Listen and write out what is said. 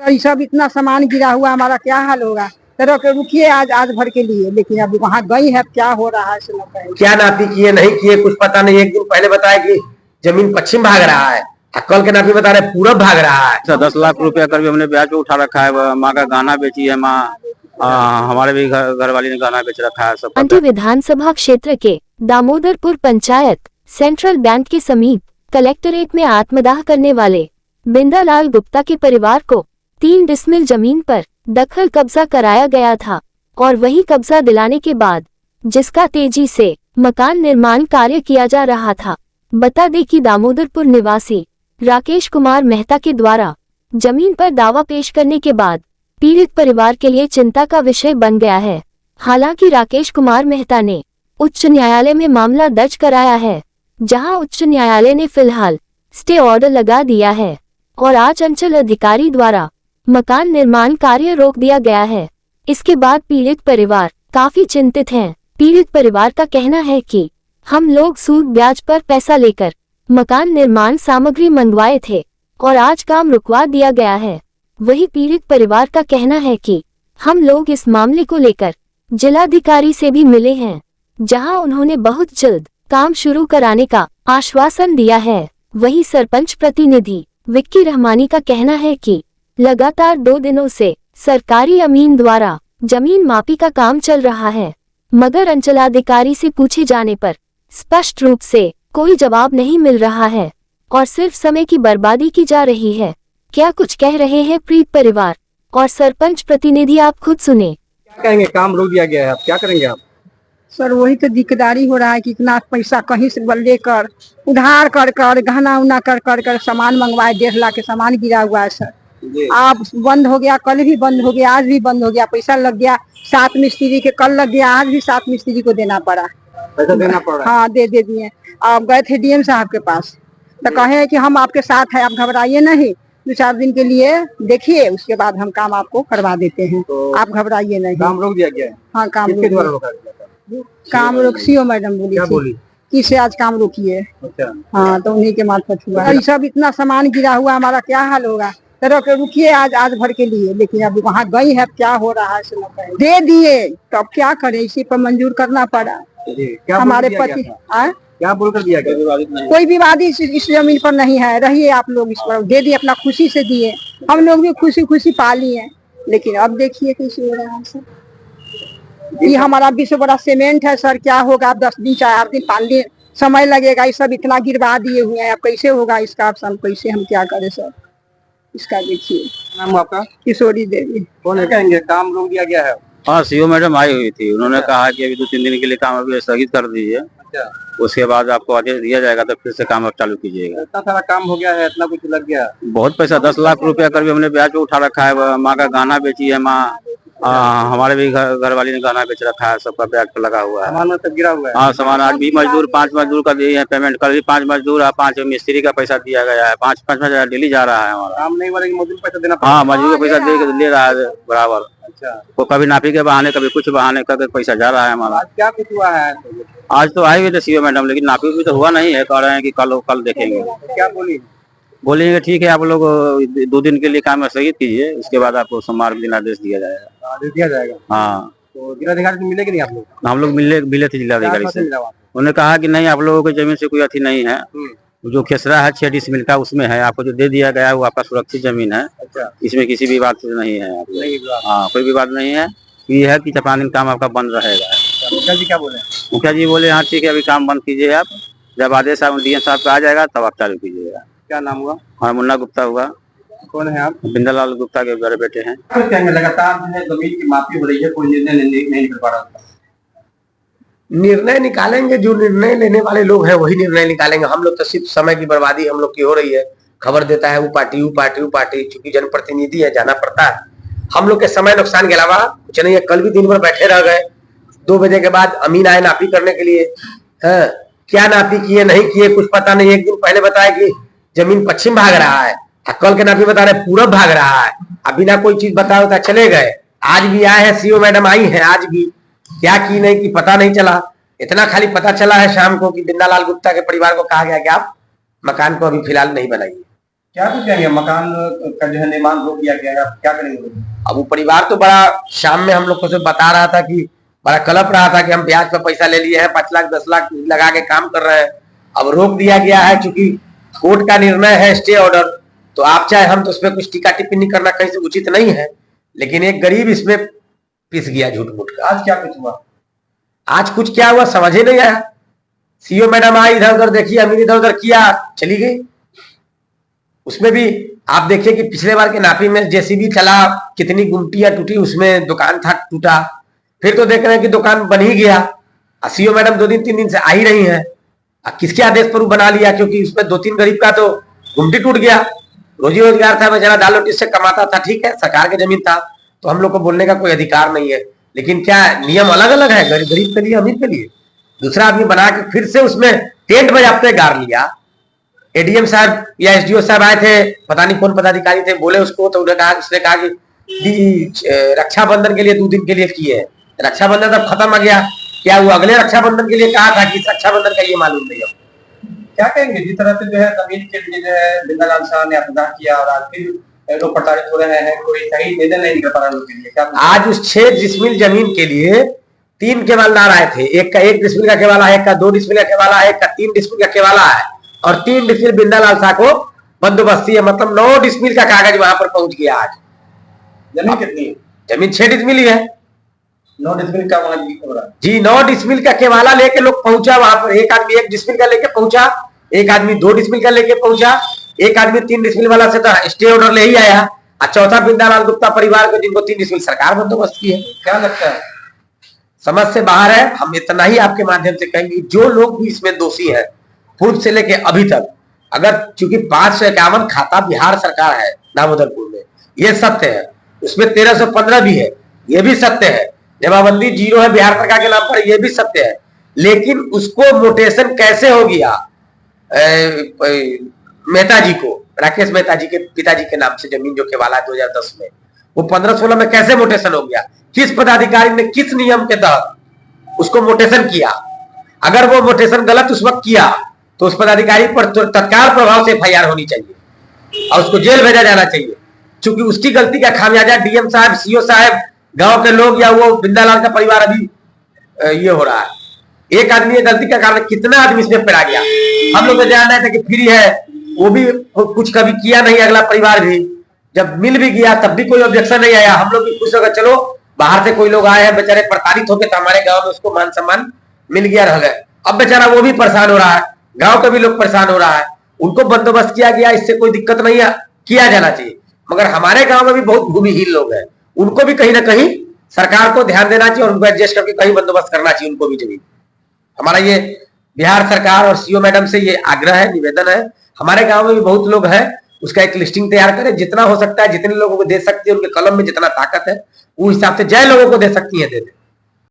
ये सब इतना सामान गिरा हुआ, हमारा क्या हाल होगा। तो रुकिए आज भर के लिए, लेकिन अब वहाँ गई है, क्या हो रहा है क्या नापी किए नहीं किए कुछ पता नहीं। एक दिन पहले बताया कि जमीन पश्चिम भाग रहा है, कल के नापी बता रहे पूरब भाग रहा है। 10 लाख रुपया कर भी हमने ब्याज पे उठा रखा है। माँ का गहना बेची है। माँ हमारे भी घर वाली ने गहना बेच रखा है। सब अंटी विधानसभा क्षेत्र के दामोदरपुर पंचायत सेंट्रल बैंक के समीप कलेक्टरेट में आत्मदाह करने वाले बिंदालाल गुप्ता के परिवार को 3 डिसमिल जमीन पर दखल कब्जा कराया गया था और वही कब्जा दिलाने के बाद जिसका तेजी से मकान निर्माण कार्य किया जा रहा था। बता दें कि दामोदरपुर निवासी राकेश कुमार मेहता के द्वारा जमीन पर दावा पेश करने के बाद पीड़ित परिवार के लिए चिंता का विषय बन गया है। हालांकि राकेश कुमार मेहता ने उच्च न्यायालय में मामला दर्ज कराया है, जहां उच्च न्यायालय ने फिलहाल स्टे ऑर्डर लगा दिया है और आज अंचल अधिकारी द्वारा मकान निर्माण कार्य रोक दिया गया है। इसके बाद पीड़ित परिवार काफी चिंतित हैं। पीड़ित परिवार का कहना है कि हम लोग सूद ब्याज पर पैसा लेकर मकान निर्माण सामग्री मंगवाए थे और आज काम रुकवा दिया गया है। वही पीड़ित परिवार का कहना है कि हम लोग इस मामले को लेकर जिलाधिकारी से भी मिले हैं, जहां उन्होंने बहुत जल्द काम शुरू कराने का आश्वासन दिया है। वही सरपंच प्रतिनिधि विक्की रहमानी का कहना है कि लगातार 2 दिनों से सरकारी अमीन द्वारा जमीन मापी का काम चल रहा है, मगर अंचलाधिकारी से पूछे जाने पर स्पष्ट रूप से कोई जवाब नहीं मिल रहा है और सिर्फ समय की बर्बादी की जा रही है। क्या कुछ कह रहे हैं पीड़ित परिवार और सरपंच प्रतिनिधि, आप खुद सुने। क्या कहेंगे? काम रोक दिया गया है, आप क्या करेंगे? आप सर वही तो दिकदारी हो रहा है कि इतना पैसा कहीं से लेकर उधार कर गहना उना कर सामान मंगवाए। 1.5 लाख के सामान गिरा हुआ है सर। आप बंद हो गया, कल भी बंद हो गया, आज भी बंद हो गया। पैसा लग गया 7 मिस्त्री के, कल लग गया, आज भी 7 मिस्त्री को देना पड़ा। पैसा देना पड़ रहा है? हाँ दे दिए। आप गए थे डीएम साहब के पास, तो कहे कि हम आपके साथ हैं, आप घबराइए नहीं, 2-4 दिन के लिए देखिए, उसके बाद हम काम आपको करवा देते हैं। तो आप घबराइए नहीं। काम रोक दिया गया है? हाँ काम रोका काम रोक सीओ मैडम बोली कि से आज काम रोकिए। अच्छा। हाँ तो उन्हीं के मार्फत हुआ। ये सब इतना सामान गिरा हुआ, हमारा क्या हाल होगा। तो रुकिए आज भर के लिए, लेकिन अब वहाँ गई है, क्या हो रहा है दे दिए, तो अब क्या करें, इसी पर मंजूर करना पड़ा। हमारे पति क्या बोलकर दिया गया? कोई विवादी इस जमीन पर नहीं है, रहिए आप लोग इस पर, दे दिए, अपना खुशी से दिए, हम लोग भी खुशी पाली है। लेकिन अब देखिए कैसे हो रहा है सर। ये हमारा 20 बड़ा सीमेंट है सर, क्या होगा। अब 10 दिन 4 दिन 5 दिन समय लगेगा। ये सब इतना गिरवा दिए हुए हैं, अब कैसे होगा इसका, अब कैसे हम क्या करें सर। इसका देखिए। नाम आपका? किशोरी देवी। कौन है? कहेंगे काम रोक दिया गया है? हाँ, सीओ मैडम आई हुई थी, उन्होंने कहा कि अभी 2-3 दिन के लिए काम अभी स्थगित कर दीजिए। अच्छा। उसके बाद आपको आदेश दिया जाएगा, तो फिर से काम चालू कीजिएगा। इतना सारा काम हो गया है, इतना कुछ लग गया? बहुत पैसा, 10 लाख रुपया कर भी हमने ब्याज पे उठा रखा है। माँ का गहना बेची है। माँ हमारे भी घर वाली ने गहना बेच रखा है। सबका ब्याज पे लगा हुआ है। सामान सब गिरा हुआ है? हाँ सामान। आज भी मजदूर 5 मजदूर का दिए हैं पेमेंट, कल भी 5 मजदूर और 5 मिस्त्री का पैसा दिया गया है। 5-5 हजार डेली जा रहा है हमारा। काम नहीं वाले मजदूर पैसा देना? हाँ, मजदूर का पैसा ले रहा है बराबर। अच्छा। तो कभी नापी के बहाने, कभी कुछ बहाने करके पैसा जा रहा है हमारा। आज क्या कुछ हुआ है? आज तो आए हुए थे सीओ मैडम, लेकिन नापी भी तो हुआ नहीं है। कह रहे हैं कि कल देखेंगे। क्या बोलेंगे? ठीक है, आप लोग 2 दिन के लिए काम स्थगित कीजिए, उसके बाद आपको सोमवार के दिन आदेश दिया जाएगा। आदेश दिया जाएगा? हाँ। तो जिलाधिकारी से मिलेंगे नहीं आप लोग? हम लोग मिले थे जिलाधिकारी से। उन्होंने कहा कि नहीं, आप लोगों की जमीन से कोई अथी नहीं है। जो खेसरा है 6 डिसमिल का, उसमें है। आपको जो दे दिया गया है वो आपका सुरक्षित जमीन है। अच्छा। इसमें किसी भी बात से नहीं है। हाँ, कोई भी बात नहीं है। ये है कि 4 दिन काम आपका बंद रहेगा। मुखिया जी क्या बोले? मुखिया जी बोले हाँ ठीक है, अभी काम बंद कीजिए आप, जब आदेश डीएम साहब का आ जाएगा तब आप चालू कीजिएगा। क्या नाम हुआ? हाँ, मुन्ना गुप्ता हुआ। कौन है आप? बिंदालाल गुप्ता के बड़े बेटे हैं। लगातार जो है जमीन की मापी हो रही है, कोई निर्णय नहीं कर पा रहा। निर्णय निकालेंगे, जो निर्णय लेने वाले लोग हैं वही निर्णय निकालेंगे। हम लोग तो सिर्फ समय की बर्बादी हम लोग की हो रही है। खबर देता है वो पार्टी, चूंकि जनप्रतिनिधि है, जाना पड़ता है। हम लोग के समय नुकसान के अलावा कुछ नहीं है। कल भी दिन भर बैठे रह गए, 2 बजे के बाद अमीन आए नापी करने के लिए। हाँ, क्या नापी किए नहीं किए कुछ पता नहीं। एक दिन पहले बताया कि जमीन पश्चिम भाग रहा है, कल के नापी बता रहे पूरब भाग रहा है। अब बिना कोई चीज बताए होता चले गए। आज भी आए हैं, सीओ मैडम आई हैं, आज भी क्या की नहीं की पता नहीं चला। इतना खाली पता चला है शाम को कि बिंदालाल गुप्ता के परिवार को कहा गया कि आप मकान को अभी फिलहाल नहीं बनाइए। क्या कुछ कहेंगे? मकान का जो है निर्माण रोक दिया गया है, क्या करेंगे लोग? अब वो परिवार तो बड़ा शाम में हम लोग को सिर्फ बता रहा था कि बड़ा कलप रहा था कि हम ब्याज पर पैसा ले लिए हैं, 5 लाख 10 लाख लगा के काम कर रहे हैं। अब रोक दिया गया है क्योंकि कोर्ट का निर्णय है, स्टे ऑर्डर। तो आप चाहे हम तो उसमें कुछ टीका टिप्पणी करना कहीं से उचित नहीं है, लेकिन एक गरीब इसमें पिस गया झूठ मूठ का। आज क्या कुछ हुआ? आज कुछ क्या हुआ समझ ही नहीं आया। सीओ मैडम आई, इधर उधर देखी, अमीर इधर उधर किया, चली गई। उसमें भी आप देखिए कि पिछले बार के नापी में जेसीबी चला, कितनी गुमटियां टूटी, उसमें दुकान था टूटा। फिर तो देख रहे हैं कि दुकान बन ही गया। सीओ मैडम 2 दिन 3 दिन से आ ही रही है। किसके आदेश पर वो बना लिया? क्योंकि उसमें 2-3 गरीब का तो गुमटी टूट गया। रोजी रोजगार था, बेचारा दाल रोटी से कमाता था, ठीक है, सरकार की जमीन था, तो हम लोग को बोलने का कोई अधिकार नहीं है। लेकिन क्या नियम अलग अलग है, गरीब के लिए, अमीर के लिए? दूसरा आदमी बना के फिर से उसमें टेंट बजाते गाड़ लिया। एडीएम साहब या एसडीओ साहब आए थे, पता नहीं कौन पदाधिकारी थे, बोले उसको, तो उसने कहा कि रक्षाबंधन के लिए 2 दिन के लिए किए। रक्षाबंधन तब खत्म हो गया, क्या वो अगले रक्षाबंधन के लिए कहा था कि इस रक्षाबंधन का ये मालूम नहीं है। क्या कहेंगे? जिस तरह से जो है जमीन के लिए जो है बिंदालाल शाह ने आत्मदाह किया और आज फिर लोग प्रताड़ित हो रहे हैं, कोई सही निवेदन नहीं निकल पा रहा लोग के लिए, क्या? आज उस 6 डिसमिल जमीन के लिए 3 केवालदार आए थे। एक का 1 डिसमिल का केवाला है, एक का 2 डिसमिल का केवाला है, एक का 3 डिसमिल का केवाला है, और 3 डिसमिल बिंदालाल शाह को बंदोबस्ती है। मतलब 9 डिसमिल का कागज वहां पर पहुंच गया आज। जमीन कितनी है? जमीन 6 डिसमिल ही है। 9 डिसमिल का वहां जी, 9 डिसमिल का केवाला लेके लोग पहुंचा वहां पर। एक आदमी 1 डिसमिल का लेके पहुंचा, एक आदमी 2 डिसमिल का लेके पहुंचा, एक आदमी 3 डिसमिल वाला से तो स्टे ऑर्डर ले ही आया, और चौथा बिंदालाल गुप्ता परिवार को, जिनको 3 डिसमिल सरकार बंदोबस्त की है। क्या लगता है? समझ से बाहर है। हम इतना ही आपके माध्यम से कहेंगे, जो लोग भी इसमें दोषी है पूर्व से लेके अभी तक, अगर चूंकि 551 खाता बिहार सरकार है दामोदरपुर में, ये सत्य है। उसमें 1315 भी है, ये भी सत्य है। जमाबंदी 0 है बिहार सरकार के नाम पर, ये भी सत्य है। लेकिन उसको मोटेशन कैसे हो गया? मेहता जी को, राकेश मेहता जी के पिताजी के नाम से जमीन जो केवाला 2010 में, वो 15-16 में कैसे मोटेशन हो गया? किस पदाधिकारी ने किस नियम के तहत उसको मोटेशन किया? अगर वो मोटेशन गलत उस वक्त किया तो उस पदाधिकारी पर तत्काल प्रभाव से एफआईआर होनी चाहिए और उसको जेल भेजा जाना चाहिए, क्योंकि उसकी गलती का खामियाजा डीएम साहब, सीओ साहब, गांव के लोग या वो बिंदालाल का परिवार अभी ये हो रहा है। एक आदमी की गलती का कारण कितना आदमी इसमें पड़ा गया। हम लोग तो जान रहे थे कि फ्री है, वो भी कुछ कभी किया नहीं, अगला परिवार भी जब मिल भी गया तब भी कोई ऑब्जेक्शन नहीं आया। हम लोग भी खुश होकर, चलो बाहर से कोई लोग आए हैं, बेचारे प्रताड़ित होकर, तो हमारे गांव में उसको मान सम्मान मिल गया, रह गए। अब बेचारा वो भी परेशान हो रहा है, गांव का भी लोग परेशान हो रहा है, उनको बंदोबस्त किया गया, इससे कोई दिक्कत नहीं है, किया जाना चाहिए। मगर हमारे गांव में भी बहुत भूमिहीन लोग हैं, उनको भी कहीं ना कहीं सरकार को ध्यान देना चाहिए और उनको एडजस्ट करके कहीं बंदोबस्त करना चाहिए, उनको भी जमीन। हमारा ये बिहार सरकार और सीओ मैडम से ये आग्रह है, निवेदन है। हमारे गांव में भी बहुत लोग हैं, उसका एक लिस्टिंग तैयार करें, जितना हो सकता है, जितने लोगों को दे सकते हैं, उनके कलम में जितना ताकत है, वो हिसाब से जय लोगों को दे सकती है, दे दे।